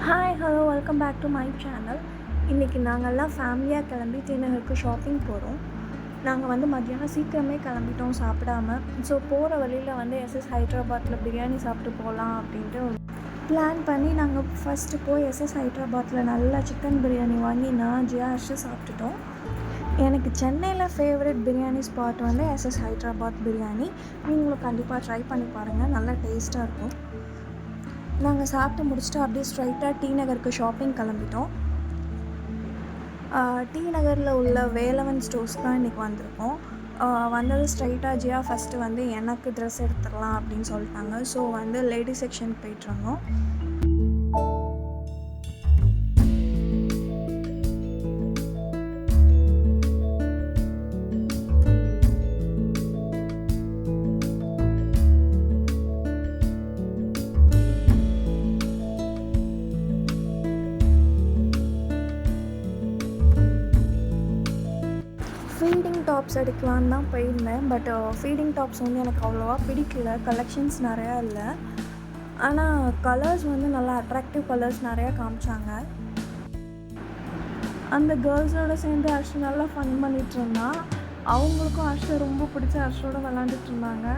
Hi hello welcome back to my channel. இன்றைக்கி நாங்கள்லாம் ஃபேமிலியாக கிளம்பி டின்னருக்கு ஷாப்பிங் போகிறோம். நாங்கள் வந்து மத்தியானம் சீக்கிரமே கிளம்பிட்டோம் சாப்பிடாம. ஸோ போகிற வழியில் வந்து எஸ்எஸ் ஹைட்ராபாத்தில் பிரியாணி சாப்பிட்டு போகலாம் அப்படின்ட்டு பிளான் பண்ணி நாங்கள் ஃபஸ்ட்டு போய் எஸ்எஸ் ஹைட்ராபாத்தில் நல்லா சிக்கன் பிரியாணி வாங்கி நான் ஜியாஷு சாப்பிட்டுட்டோம். எனக்கு சென்னையில் ஃபேவரட் பிரியாணி ஸ்பாட் வந்து எஸ்எஸ் ஹைட்ராபாத் பிரியாணி. நீங்களும் கண்டிப்பாக ட்ரை பண்ணி பாருங்கள், நல்லா டேஸ்ட்டாக இருக்கும். நாங்கள் சாப்பிட்டு முடிச்சுட்டு அப்படியே ஸ்ட்ரைட்டாக டி நகருக்கு ஷாப்பிங் கிளம்பிட்டோம். டி நகரில் உள்ள வேலவன் ஸ்டோர்ஸ் தான் இன்றைக்கி வந்திருக்கோம். வந்தது ஸ்ட்ரைட்டாக ஜியா ஃபஸ்ட்டு வந்து எனக்கு ட்ரெஸ் எடுத்துடலாம் அப்படின்னு சொல்லிட்டாங்க. ஸோ வந்து லேடிஸ் செக்ஷனுக்கு போய்ட்டுருந்தோம். ஃபீடிங் டாப்ஸ் எடுக்கலான்னு தான் போயிருந்தேன். பட் ஃபீடிங் டாப்ஸ் வந்து எனக்கு அவ்வளோவா பிடிக்கல. கலெக்ஷன்ஸ் நிறையா இல்லை. ஆனால் கலர்ஸ் வந்து நல்லா அட்ராக்டிவ் கலர்ஸ் நிறையா காமிச்சாங்க. அந்த கேர்ள்ஸோடு சேர்ந்து அர்ஷு நல்லா ஃபன் பண்ணிகிட்டு இருந்தான். அவங்களுக்கும் அர்ஷு ரொம்ப பிடிச்ச அர்ஷோட விளாண்டுட்டு இருந்தாங்க.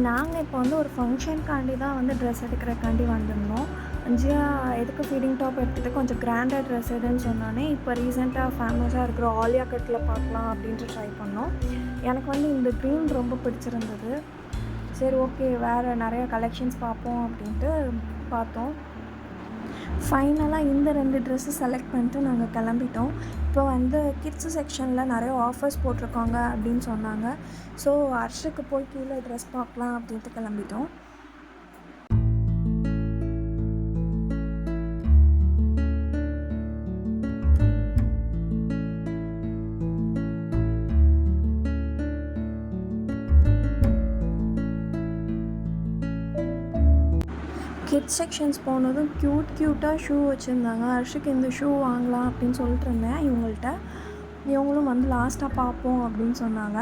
நாங்கள் இப்போ வந்து ஒரு ஃபங்க்ஷனுக்காண்டி தான் வந்து ட்ரெஸ் எடுக்கிறக்காண்டி வந்திருந்தோம். ஜியா எதுக்கு ஃபீடிங் டாப் எடுத்துகிட்டு கொஞ்சம் கிராண்டாக ட்ரெஸ் எடுன்னு சொன்னோன்னே இப்போ ரீசெண்டாக ஃபேமஸாக இருக்கிற ஆலியா கட்டில் பார்க்கலாம் அப்படின்ட்டு ட்ரை பண்ணோம். எனக்கு வந்து இந்த க்ரீன் ரொம்ப பிடிச்சிருந்தது. சரி ஓகே, வேறு நிறையா கலெக்ஷன்ஸ் பார்ப்போம் அப்படின்ட்டு பார்த்தோம். ஃபைனலாக இந்த 2 ட்ரெஸ்ஸு செலக்ட் பண்ணிட்டு நாங்கள் கிளம்பிட்டோம். இப்போ வந்து கிட்ஸு செக்ஷனில் நிறைய ஆஃபர்ஸ் போட்டிருக்காங்க அப்படின்னு சொன்னாங்க. ஸோ அர்ஷுக்கு போய் கீழே ட்ரெஸ் பார்க்கலாம் அப்படின்ட்டு கிளம்பிட்டோம். கிட்ஸ் செக்ஷன்ஸ் போனதும் க்யூட்டாக ஷூ வச்சுருந்தாங்க. அர்ஷுக்கு இந்த ஷூ வாங்கலாம் அப்படின்னு சொல்லிட்டு இருந்தேன் இவங்கள்ட்ட. இவங்களும் வந்து லாஸ்ட்டாக பார்ப்போம் அப்படின்னு சொன்னாங்க.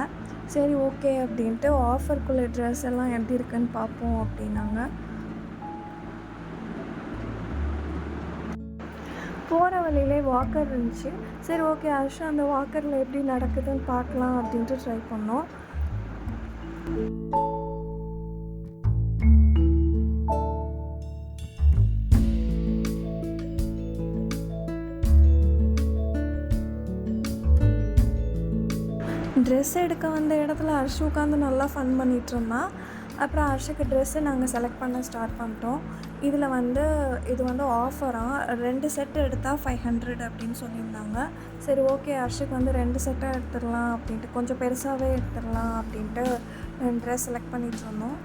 சரி ஓகே அப்படின்ட்டு ஆஃபருக்குள்ள ட்ரெஸ் எல்லாம் எப்படி இருக்குன்னு பார்ப்போம் அப்படின்னாங்க. போகிற வழியிலே வாக்கர் இருந்துச்சு. சரி ஓகே, அர்ஷு அந்த வாக்கரில் எப்படி நடக்குதுன்னு பார்க்கலாம் அப்படின்ட்டு ட்ரை பண்ணோம். ட்ரெஸ் எடுக்க வந்த இடத்துல அர்ஷு உட்காந்து நல்லா ஃபன் பண்ணிகிட்டு இருந்தான். அப்புறம் அர்ஷுக்கு ட்ரெஸ்ஸு நாங்கள் செலக்ட் பண்ண ஸ்டார்ட் பண்ணிட்டோம். இதில் வந்து இது வந்து ஆஃபராக 2 செட்டு எடுத்தால் 500 அப்படின்னு சொல்லியிருந்தாங்க. சரி ஓகே, அர்ஷுக்கு வந்து 2 செட்டாக எடுத்துடலாம் அப்படின்ட்டு, கொஞ்சம் பெருசாகவே எடுத்துடலாம் அப்படின்ட்டு ட்ரெஸ் செலக்ட் பண்ணிகிட்டு இருந்தோம்.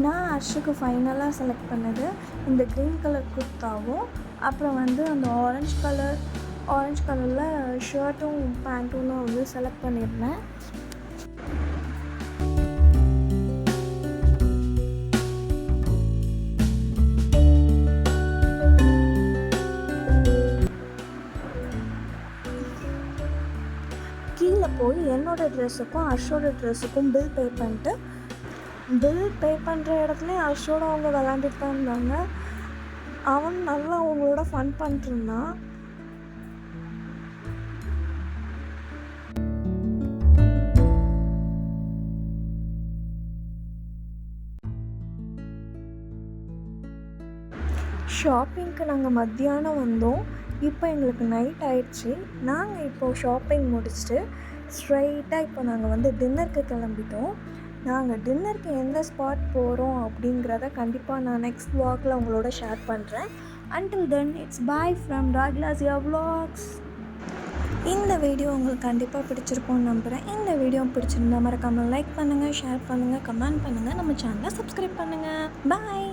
நான் அர்ஷுக்கு ஃபைனலாக செலக்ட் பண்ணது இந்த க்ரீன் கலர் குர்த்தாவும் அப்புறம் வந்து அந்த ஆரஞ்சு கலரில் ஷர்ட்டும் பேண்ட்டும் வந்து செலக்ட் பண்ணியிருந்தேன். கீழே போய் என்னோடய ட்ரெஸ்ஸுக்கும் அர்ஷோட ட்ரெஸ்ஸுக்கும் பில் பே பண்ணுற இடத்துலையும் அர்ஷோட அவங்க விளாண்டுட்டு தான் இருந்தாங்க. அவன் நல்லா அவங்களோட ஃபன் பண்ணிட்டுருந்தான். ஷாப்பிங்க்கு நாங்கள் மத்தியானம் வந்தோம். இப்போ எங்களுக்கு நைட் ஆயிடுச்சு. நாங்கள் இப்போது ஷாப்பிங் முடிச்சுட்டு ஸ்ட்ரைட்டாக இப்போ நாங்கள் வந்து டின்னருக்கு கிளம்பிட்டோம். நாங்கள் டின்னருக்கு எந்த ஸ்பாட் போகிறோம் அப்படிங்கிறத கண்டிப்பாக நான் நெக்ஸ்ட் vlogல உங்களோட ஷேர் பண்ணுறேன். Until then, it's bye from Raglasia Vlogs. இந்த வீடியோ உங்களுக்கு கண்டிப்பாக பிடிச்சிருக்கும்னு நம்புகிறேன். இந்த வீடியோ பிடிச்சிருந்தா மறக்காமல் லைக் பண்ணுங்கள், ஷேர் பண்ணுங்கள், கமெண்ட் பண்ணுங்கள், நம்ம சேனலை சப்ஸ்கிரைப் பண்ணுங்கள். பாய்.